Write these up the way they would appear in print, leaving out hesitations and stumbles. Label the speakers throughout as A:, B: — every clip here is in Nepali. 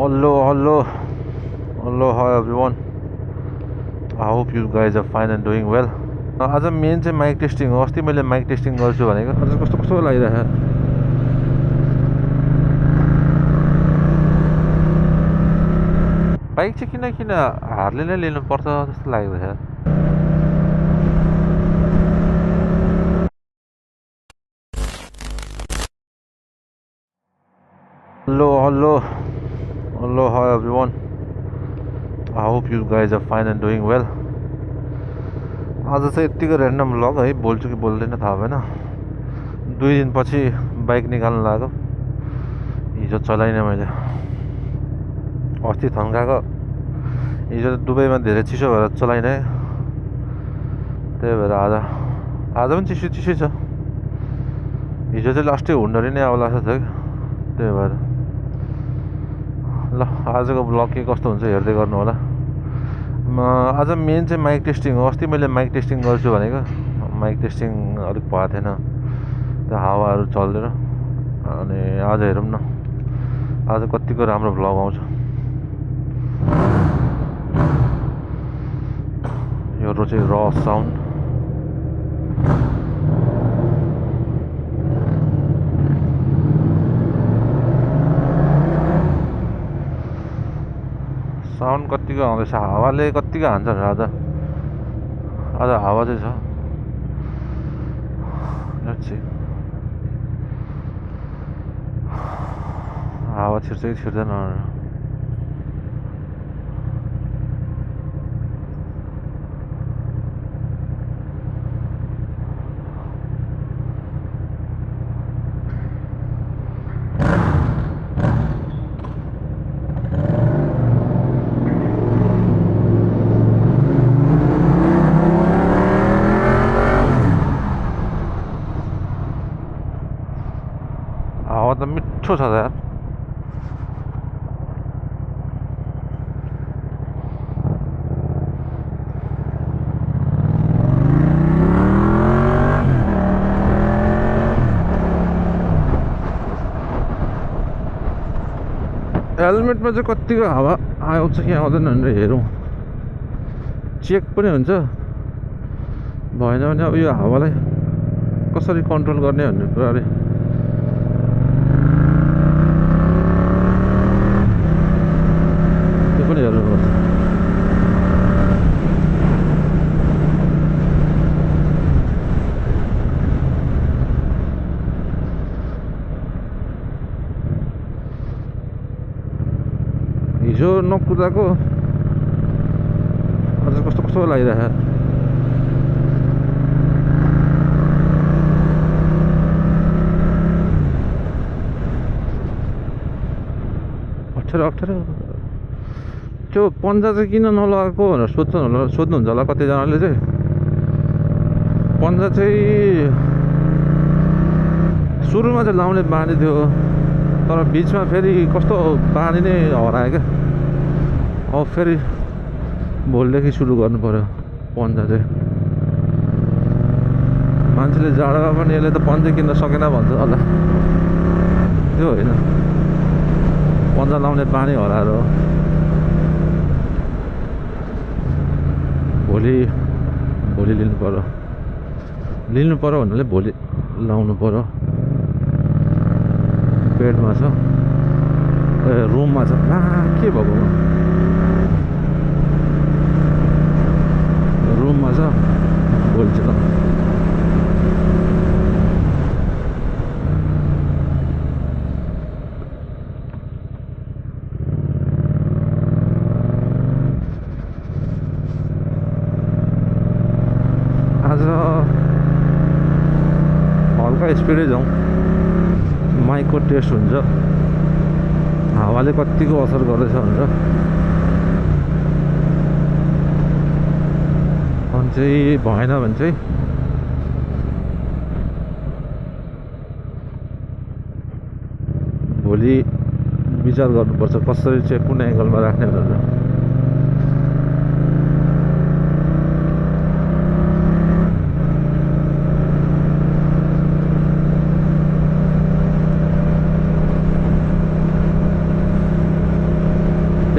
A: Hello, hi everyone. I hope you guys are fine and doing well. आज मेन चाहिँ माइक टेस्टिङ हो. अस्ति मैले माइक टेस्टिङ गर्छु भनेको आज कस्तो कस्तो लागिरहेको बाइक चाहिँ किन हार्ले नै लिनुपर्छ जस्तो लाग्यो. Hello, hi everyone. I hope you guys are fine and doing well. आज चाहिँ यतिको ऱ्यान्डम भ्लग है. बोल्छु कि बोल्दैन थाहा भएन. 2 दिनपछि बाइक निकाल्न लाग्यो. हिजो चलाइनँ मैले. अस्ति थन्काएको. हिजो दुबईमा धेरै चिसो भएर चलाइनँ. त्यही भएर आज पनि चिसो छ. हिजो चाहिँ लास्टै हुन्डरी नै आउला छ. त्यही भएर ल आजको ब्लग के कस्तो हुन्छ हेर्दै गर्नु होला. आज मेन चाहिँ माइक टेस्टिङ हो. अस्ति मैले माइक टेस्टिङ गर्छु भनेको माइक टेस्टिङ अलिक भएको थिएन. त्यो हावाहरू चल्दैन. अनि आज हेरौँ न आज कतिको राम्रो ब्लग आउँछ. यो चाहिँ र साउन्ड. साउन्ड कतिको आउँदैछ. हावाले कतिको हान्छ आज हावा चाहिँ छ. हावा छिर्छ कि छिर्दैन. हावा त मिठो छ यार. हेलमेटमा चाहिँ कतिको हावा आउँछ कि आउँदैन भनेर हेरौँ. चेक पनि हुन्छ. भएन भने अब यो हावालाई कसरी कन्ट्रोल गर्ने भन्ने कुराले त्यो पनि हेर्नुपर्छ. हिजो नकुदाको आज कस्तो लागिरहेको. अप्ठ्यारो त्यो पन्जा चाहिँ किन नलगाएको भनेर सोध्नुहुन्छ होला कतिजनाले चाहिँ. पन्जा चाहिँ सुरुमा चाहिँ लाउने बानी थियो. तर बिचमा फेरि कस्तो बानी नै हरायो क्या. अब फेरि भोलिदेखि सुरु गर्नु पर्यो पन्जा चाहिँ. मान्छेले जाडोमा पनि यसले त पन्जा किन्न सकेन भन्छ होला. त्यो होइन, पन्जा लाउने बानी हराएर हो. भोलि लिनु पर्यो भन्नाले भोलि लाउनु पर्यो. बेडमा छ रुममा छ. के भएको रुममा छ. भोलि चाहिँ आज हल्का स्पिडै जाउँ. माइकको टेस्ट हुन्छ. हावाले कतिको असर गर्दैछ भनेर. अनि चाहिँ भएन भने चाहिँ भोलि विचार गर्नुपर्छ कसरी चाहिँ कुन एङ्गलमा राख्ने भनेर.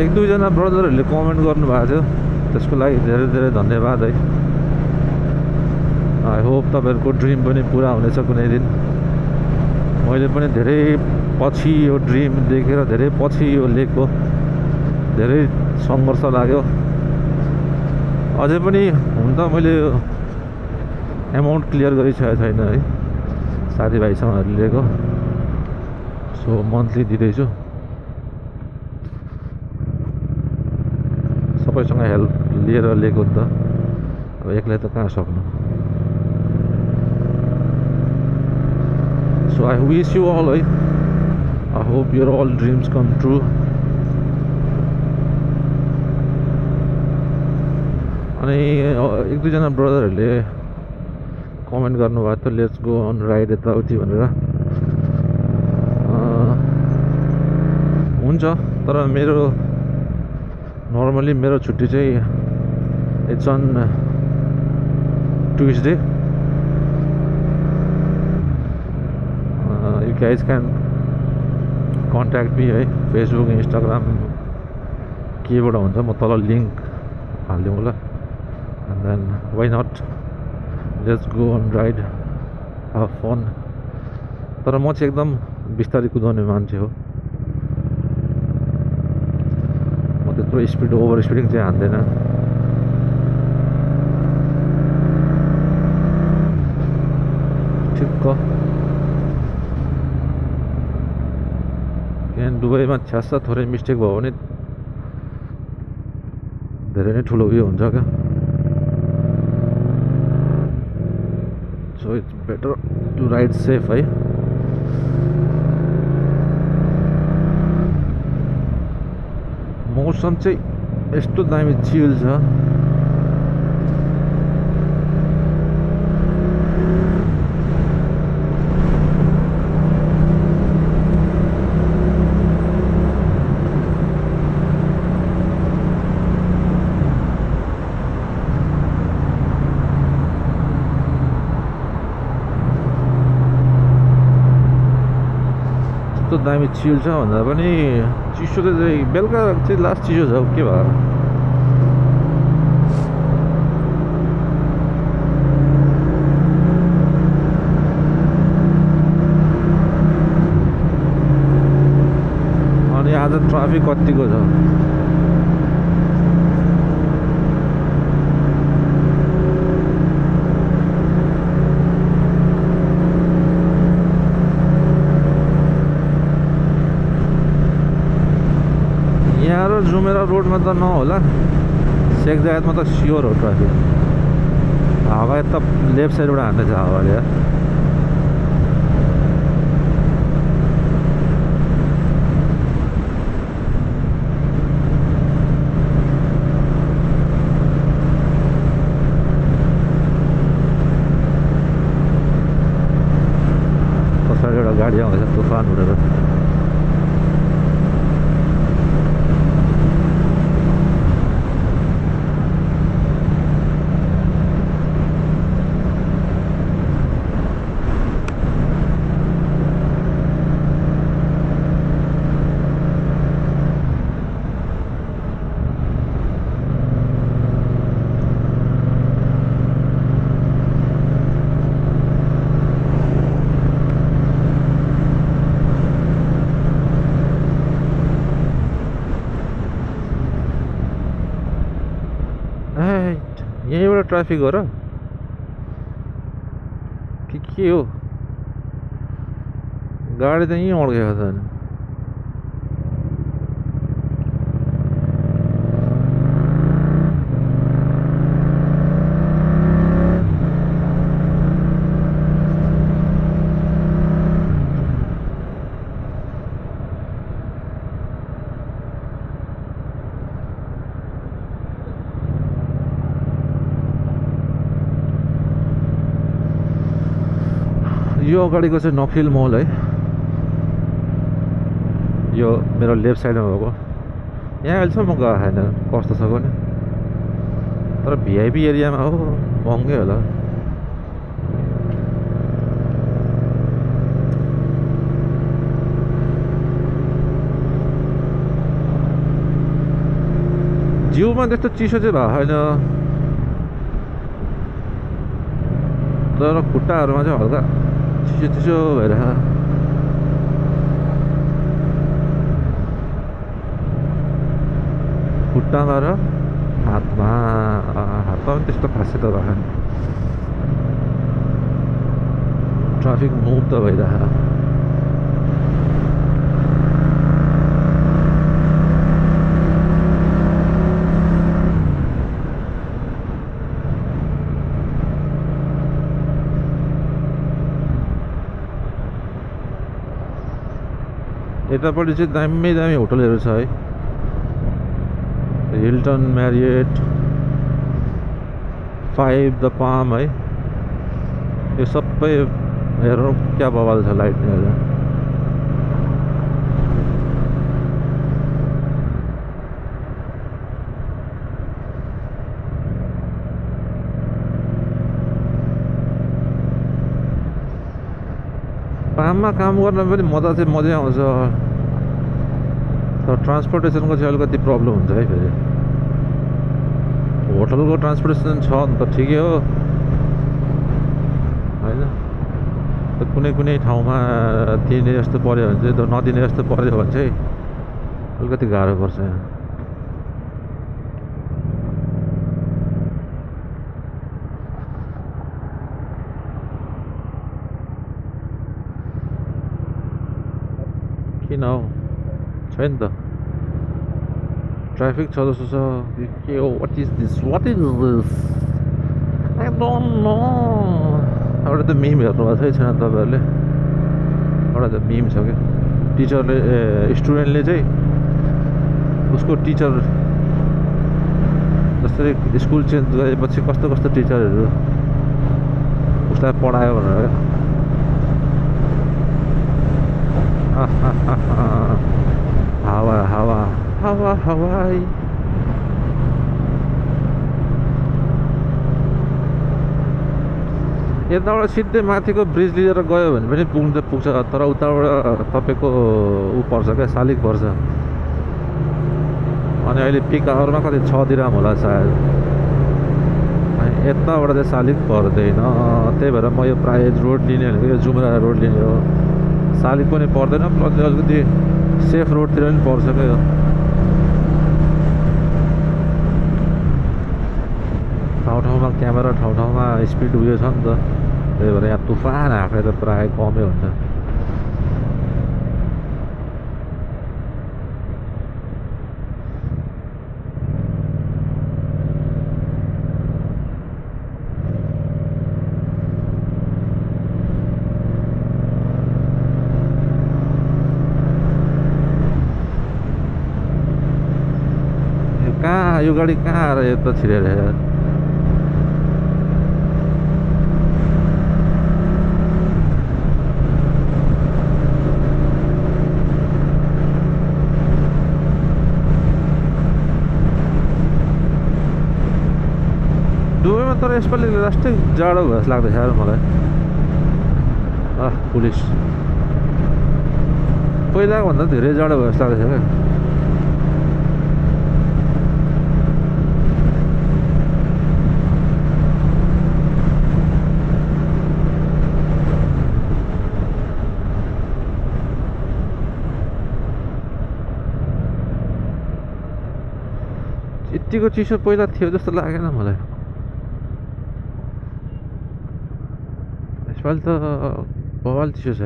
A: एक दुईजना ब्रदरहरूले कमेन्ट गर्नुभएको थियो, त्यसको लागि धेरै धेरै धन्यवाद है। आई होप तपाईँहरूको ड्रिम पनि पुरा हुनेछ कुनै दिन। मैले पनि धेरै पछि यो ड्रिम देखेर, धेरै पछि यो लेखको धेरै सङ्घर्ष लाग्यो। अझै पनि हुन त मैले एमाउन्ट क्लियर गरिसकेको छैन है, साथीभाइसँग लिएको, सो मन्थली दिँदैछु। सबैसँग हेल्प लिएर लिएको नि त, अब एक्लै त कहाँ सक्नु। So I wish you all है, I hope your all dreams come true. अनि एक दुईजना ब्रदरहरूले कमेन्ट गर्नुभएको थियो लेट्स गो अन राइड यताउति भनेर। हुन्छ, तर मेरो नर्मली मेरो छुट्टी चाहिँ it's on Tuesday. You guys can contact me है, फेसबुक इन्स्टाग्राम केबाट हुन्छ म तल लिङ्क हालिदिउँ होला। And then why not, let's go on ride, have fun. तर म चाहिँ एकदम बिस्तारै कुदाउने मान्छे हो, म त्यत्रो स्पिड ओभर स्पिडिङ चाहिँ हान्दैन। ठिक्क यहाँ दुबईमा छ्यासा थोरै मिस्टेक भयो भने धेरै नै ठुलो उयो हुन्छ क्या। So it's better to ride safe है। मौसम चाहिँ यस्तो दामी चिल छ, दामी चिल छ भन्दा पनि चिसो चाहिँ बेलुका चाहिँ लास्ट चिसो छ के भयो। अनि आज ट्राफिक कतिको छ, यहाँ र जुमेरा रोडमा त नहोला, शेख जायदमा त स्योर हो ट्राफिक। हावा यता लेफ्ट साइडबाट हान्दैछ हावाले। पछाडि एउटा गाडी आउँदैछ तुफान उडेर। यहीँबाट ट्राफिक हो र के हो? गाडी त यहीँ अड्केको छ नि। यो अगाडिको चाहिँ नखिल मल है, यो मेरो लेफ्ट साइडमा भएको। यहाँ अहिलेसम्म गएको छैन कस्तो छ भने, तर भिआइपी एरियामा हो, महँगै होला। जिउमा त्यस्तो चिसो चाहिँ भएको छैन, तर खुट्टाहरूमा चाहिँ हल्का चिसो चिसो भइरहेको। खुट्टामा र हातमा पनि त्यस्तो खासै त भएन। ट्राफिक मुक्त भइरहेको। यतापट्टि चाहिँ दामी दामी होटलहरू छ है, हिल्टन, म्यारियट, 5 द पाम है, यो सबै हेर्नु क्या बवाल छ लाइटहरू। पाममा काम गर्न पनि मजा चाहिँ मजै आउँछ, तर ट्रान्सपोर्टेसनको चाहिँ अलिकति प्रब्लम हुन्छ है। फेरि होटलको ट्रान्सपोर्टेसन छ नि त ठिकै हो होइन, कुनै कुनै ठाउँमा दिने जस्तो पऱ्यो भने चाहिँ, नदिने जस्तो पऱ्यो भने चाहिँ अलिकति गाह्रो पर्छ। किन हौ, छैन त ट्राफिक छ जस्तो छ के हो। What is this I don't know. एउटा त मिम हेर्नु भएको छैन तपाईँहरूले, एउटा त मिम छ क्या, टिचरले स्टुडेन्टले चाहिँ उसको टिचर जसरी स्कुल चेन्ज गरेपछि कस्तो कस्तो टिचरहरू उसलाई पढायो भनेर हावा हावा हावा हवाई। यताबाट सिधै माथिको ब्रिज लिएर गयो भने पनि पुग्छ, तर उताबाट तपाईँको ऊ पर्छ क्या, शालिग पर्छ। अनि अहिले पिक आवरमा कति 6 दिराम होला सायद, यताबाट चाहिँ शालिग पर्दैन। त्यही भएर म यो प्राइज रोड लिने भनेको यो जुम्रा रोड लिने हो, शालिग पनि पर्दैन, प्लस अलिकति सेफ रोडतिर पनि पर्छ क्या यो। ठाउँ ठाउँमा क्यामेरा, ठाउँ ठाउँमा स्पिड उयो छ नि त, त्यही भएर यहाँ तुफान आँक्रे त प्रायः कमै हुन्छ। कहाँ यो गाडी कहाँ आएर यता छिरेर यार। दुबईमा तर यसपालि लास्टै जाडो भयो जस्तो लाग्दैछ यार मलाई। पुलिस पहिलाको भन्दा धेरै जाडो भयो जस्तो लाग्दैछ क्या। यतिको चिसो पहिला थियो जस्तो लागेन मलाई। यसपालि त बवाल चिसो छ।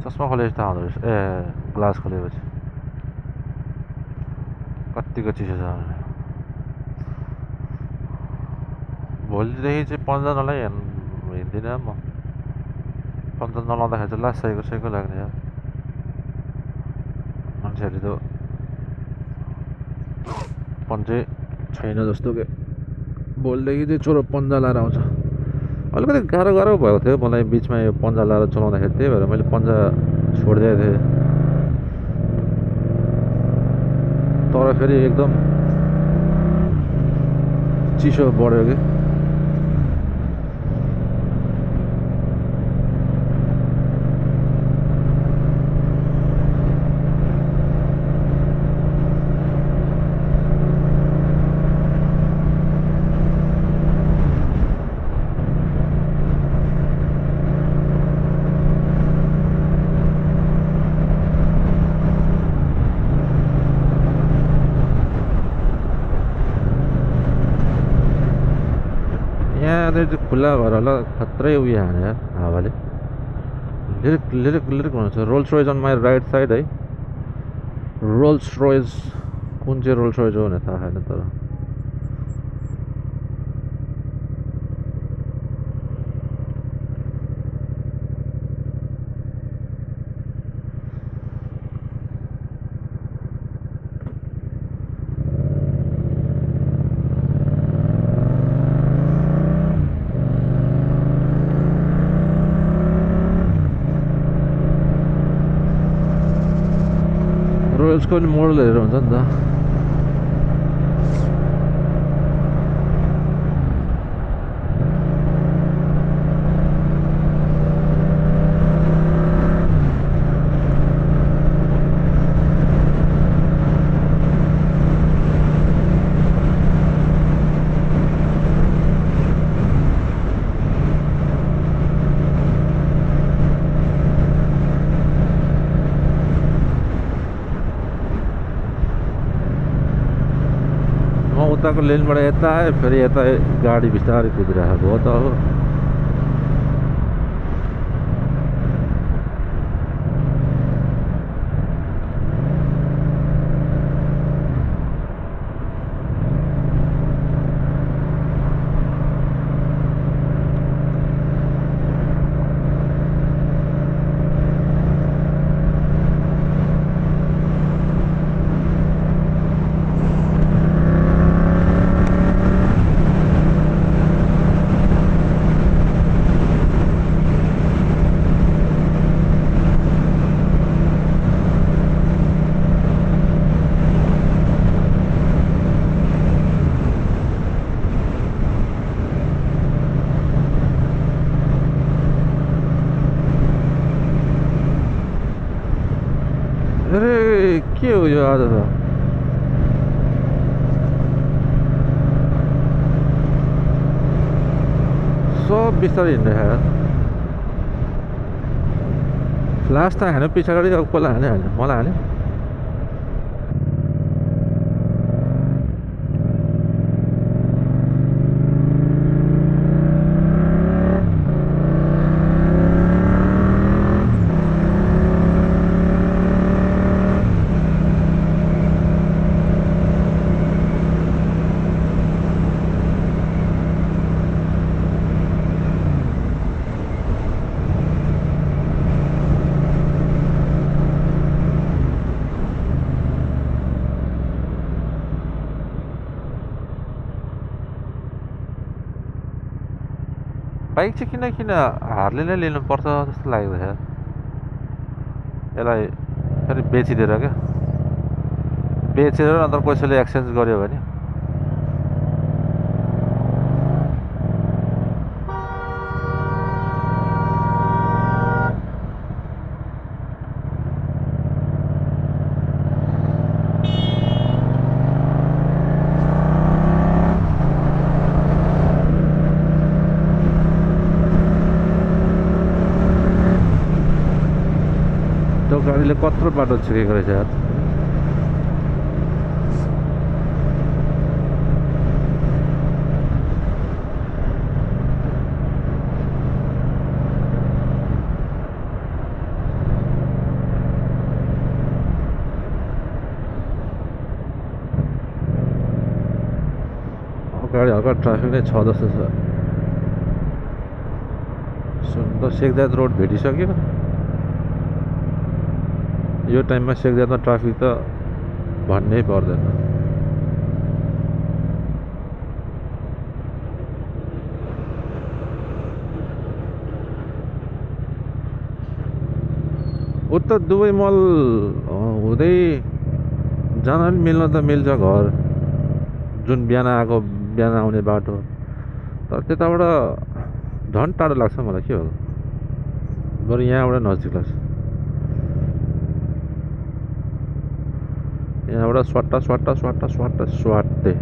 A: चस्मा खोले जस्तो आउँदो रहेछ, ग्लास खोलेपछि कतिको चिसो छ। भोलिदेखि चाहिँ पन्जा नलाइ हिँड्दिनँ म। पन्जा नलाउँदाखेरि चाहिँ लास्ट सहीको लाग्ने यार। मान्छेहरू त पन्जै छैन जस्तो के। भोलिदेखि चाहिँ चोरो पन्जा लाएर आउँछ। अलिकति गाह्रो भएको थियो मलाई बिचमा यो पन्जा लाएर चलाउँदाखेरि, त्यही भएर मैले पन्जा छोडिदिएको थिएँ। तर फेरि एकदम चिसो बढ्यो कि यहाँनिर चाहिँ खुल्ला भएर होला खत्रै उयो हाने यार हावाले लिरिक लिरिक लिरिक भन्छ Rolls Royce on my right side है रोल्स रोयस कुन चाहिँ रोल्स रोयस हो भने थाहा छैन तर रोयल्सको पनि मोडलहरू हुन्छ नि त उताको लेनबाट यता आयो फेरि यता गाडी बिस्तारै कुदिरहेको हो त हो अरे के हो यो आज त सब बिस्तारै हिँड्दैछ फ्ल्यास त हान्यो पछाडि अब कसलाई हाल्यो मलाई हाल्यो बाइक चाहिँ किन हार्ले नै लिनुपर्छ जस्तो लाग्दैछ यसलाई फेरि बेचिदिएर क्या बेचेर अन्त कसैले एक्सचेन्ज गर्यो भने त्यो गाडीले कत्रो बाटो छिरेको रहेछ यार अगाडि हल्का ट्राफिक नै छ जस्तो छ सुन्दर शेखजाद रोड भेटिसक्यो यो टाइममा शेखजादमा ट्राफिक त भन्नै पर्दैन उता दुबई मल हुँदै जान पनि मिल्न त मिल्छ घर जुन बिहान आएको बिहान आउने बाटो तर त्यताबाट झन् टाढो लाग्छ मलाई के हो बरु यहाँबाट नजिक लाग्छ यहाँबाट स्वाट्टा स्वाट्टा स्वाट्टा स्वाट्टा स्वाट्टै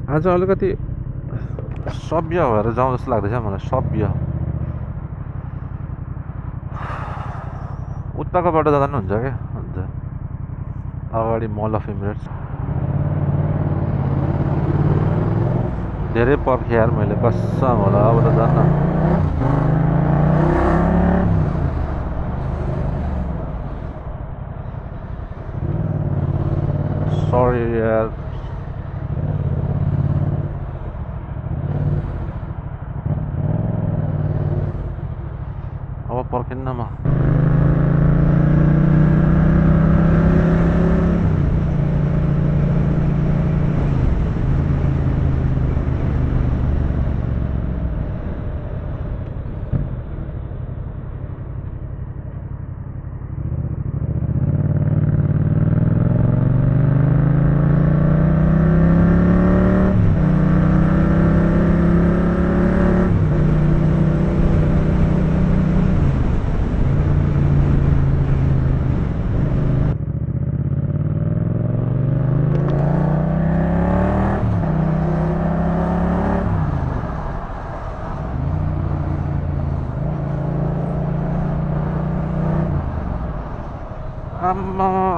A: आज अलिकति सभ्य भएर जाउँ जस्तो लाग्दैछ मलाई सभ्य उताको बाटो जाँदा पनि हुन्छ क्या हुन्छ अगाडि मल अफ इमिरेट्स धेरै पर्खेँ यार मैले कसम होला अब त जान्न सरी यार अब पर्खिन्न म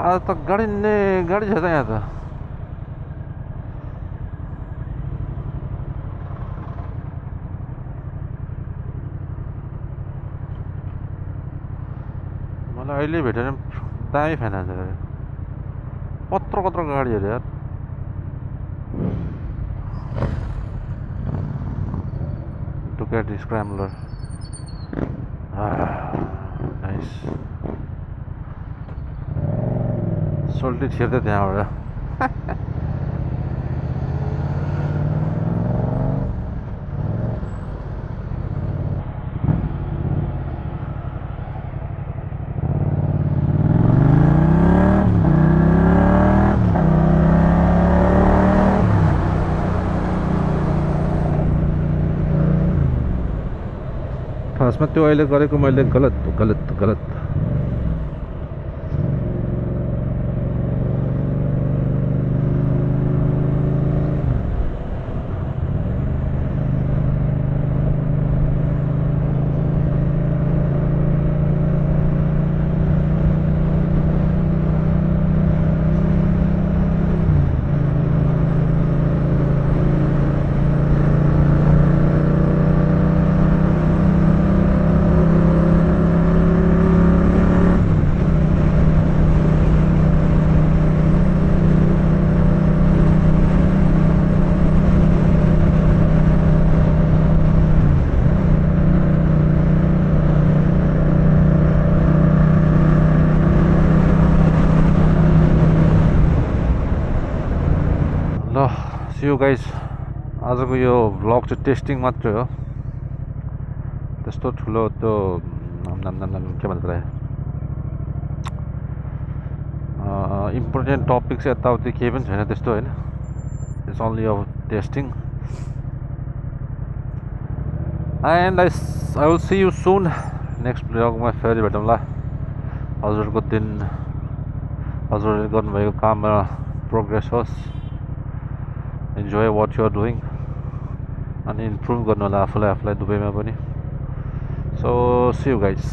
A: आज त गाडी छ त यहाँ त मलाई अहिले भेटेर दामी फाइनेन्स गाडी कत्रो कत्रो गाडीहरू यार डुकाटी स्क्रैम्बलर नाइस सोल्टी छिर्दै त्यहाँबाट खासमा त्यो अहिले गरेको मैले गलत See you guys आजको यो भ्लग चाहिँ टेस्टिङ मात्रै हो त्यस्तो ठुलो त्यो के भन्छ इम्पोर्टेन्ट टपिक चाहिँ यताउति केही पनि छैन त्यस्तो होइन it's only of testing and I will see you soon next भ्लगमा फेरि भेटौँला हजुरको दिन हजुरले गर्नुभएको काममा प्रोग्रेस होस् enjoy what you are doing and improve गर्नु होला आफूलाई दुबईमा पनि so see you guys